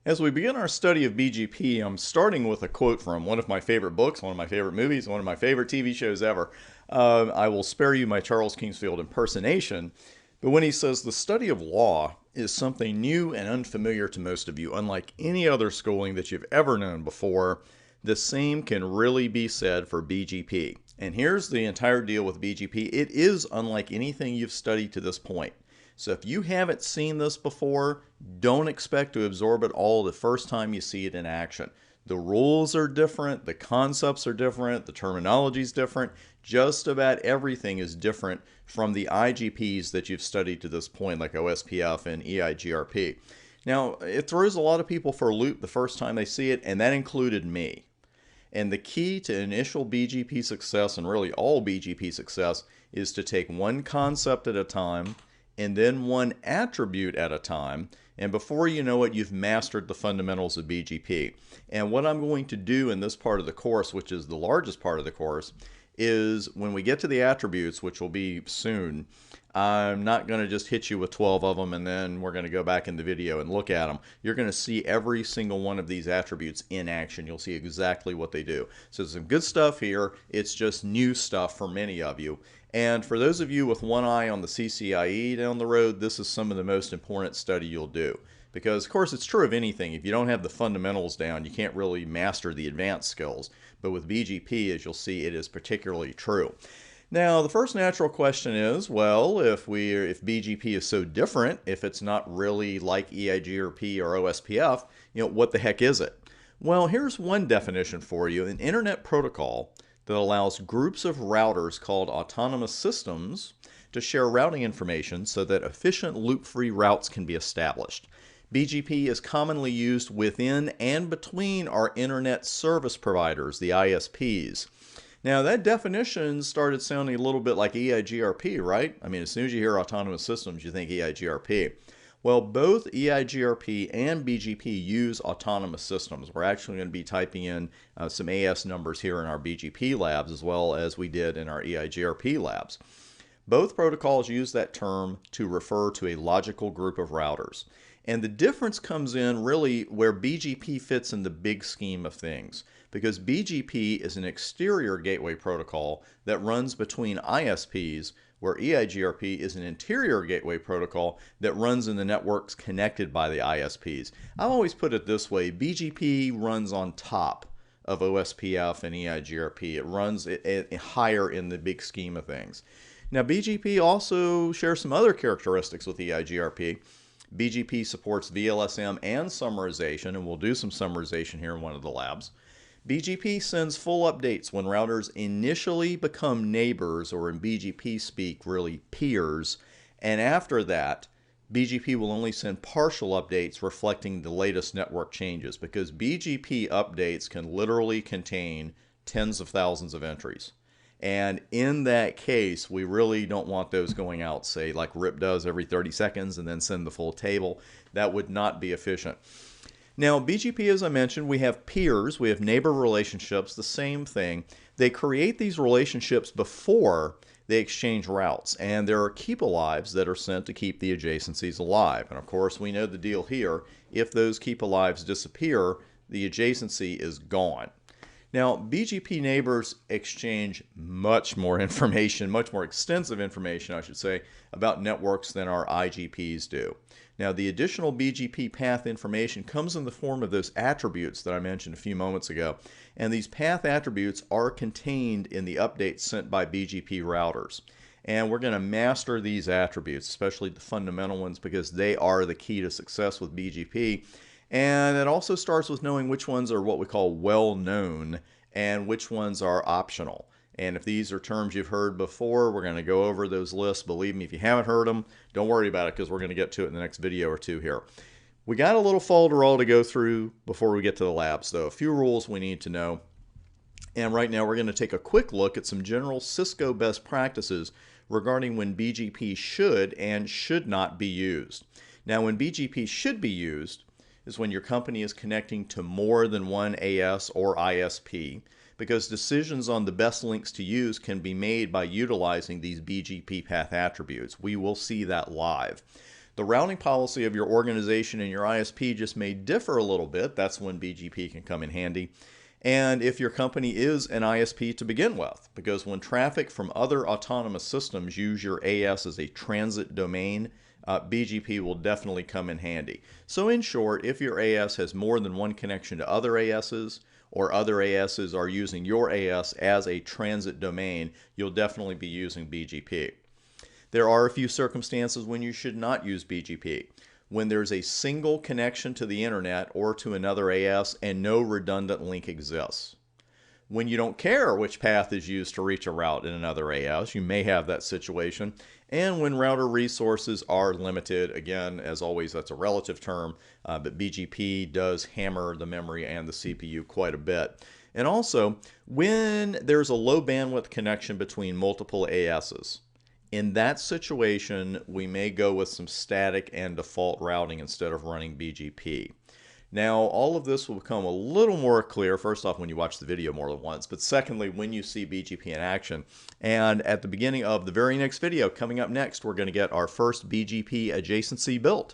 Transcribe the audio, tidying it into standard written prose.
As we begin our study of BGP, I'm starting with a quote from one of my favorite books, one of my favorite movies, one of my favorite TV shows ever. I will spare you my Charles Kingsfield impersonation, but when he says, "The study of law is something new and unfamiliar to most of you, unlike any other schooling that you've ever known before, the same can really be said for BGP." And here's the entire deal with BGP. It is unlike anything you've studied to this point. So if you haven't seen this before, don't expect to absorb it all the first time you see it in action. The rules are different, the concepts are different, the terminology is different. Just about everything is different from the IGPs that you've studied to this point, like OSPF and EIGRP. Now, it throws a lot of people for a loop the first time they see it, and that included me. And the key to initial BGP success, and really all BGP success, is to take one concept at a time, and then one attribute at a time, and before you know it, you've mastered the fundamentals of BGP. And what I'm going to do in this part of the course, which is the largest part of the course, is when we get to the attributes, which will be soon, I'm not going to just hit you with 12 of them and then we're going to go back in the video and look at them. You're going to see every single one of these attributes in action. You'll see exactly what they do. So there's some good stuff here. It's just new stuff for many of you. And for those of you with one eye on the CCIE down the road, this is some of the most important study you'll do. Because, of course, it's true of anything. If you don't have the fundamentals down, you can't really master the advanced skills. But with BGP, as you'll see, it is particularly true. Now, the first natural question is, well, if BGP is so different, if it's not really like EIGRP or OSPF, what the heck is it? Well, here's one definition for you. An internet protocol that allows groups of routers called autonomous systems to share routing information so that efficient loop-free routes can be established. BGP is commonly used within and between our internet service providers, the ISPs. Now, that definition started sounding a little bit like EIGRP, right? I mean, as soon as you hear autonomous systems, you think EIGRP. Well, both EIGRP and BGP use autonomous systems. We're actually going to be typing in some AS numbers here in our BGP labs as well as we did in our EIGRP labs. Both protocols use that term to refer to a logical group of routers. And the difference comes in really where BGP fits in the big scheme of things, because BGP is an exterior gateway protocol that runs between ISPs, where EIGRP is an interior gateway protocol that runs in the networks connected by the ISPs. I've always put it this way: BGP runs on top of OSPF and EIGRP. It runs higher in the big scheme of things. Now, BGP also shares some other characteristics with EIGRP. BGP supports VLSM and summarization, and we'll do some summarization here in one of the labs. BGP sends full updates when routers initially become neighbors, or in BGP speak, really peers, and after that, BGP will only send partial updates reflecting the latest network changes, because BGP updates can literally contain tens of thousands of entries. And in that case, we really don't want those going out, say, like RIP does every 30 seconds and then send the full table. That would not be efficient. Now, BGP, as I mentioned, we have peers, we have neighbor relationships, the same thing. They create these relationships before they exchange routes, and there are keep alives that are sent to keep the adjacencies alive. And of course, we know the deal here. If those keep alives disappear, the adjacency is gone. Now, BGP neighbors exchange much more information, much more extensive information, I should say, about networks than our IGPs do. Now, the additional BGP path information comes in the form of those attributes that I mentioned a few moments ago, and these path attributes are contained in the updates sent by BGP routers. And we're going to master these attributes, especially the fundamental ones, because they are the key to success with BGP. And it also starts with knowing which ones are what we call well-known and which ones are optional. And if these are terms you've heard before, we're going to go over those lists. Believe me, if you haven't heard them, don't worry about it, because we're going to get to it in the next video or two here. We got a little folderol to go through before we get to the labs, though. A few rules we need to know. And right now we're going to take a quick look at some general Cisco best practices regarding when BGP should and should not be used. Now, when BGP should be used is when your company is connecting to more than one AS or ISP, because decisions on the best links to use can be made by utilizing these BGP path attributes. We will see that live. the routing policy of your organization and your ISP just may differ a little bit, that's when BGP can come in handy. And if your company is an ISP to begin with, because when traffic from other autonomous systems use your AS as a transit domain, BGP will definitely come in handy. So in short, if your AS has more than one connection to other ASs, or other ASs are using your AS as a transit domain, you'll definitely be using BGP. There are a few circumstances when you should not use BGP. When there's a single connection to the internet or to another AS and no redundant link exists. When you don't care which path is used to reach a route in another AS, you may have that situation. And when router resources are limited, again, as always, that's a relative term, but BGP does hammer the memory and the CPU quite a bit. And also, when there's a low bandwidth connection between multiple ASs, in that situation, we may go with some static and default routing instead of running BGP. Now, all of this will become a little more clear, first off, when you watch the video more than once, but secondly, when you see BGP in action. And at the beginning of the very next video, coming up next, we're going to get our first BGP adjacency built.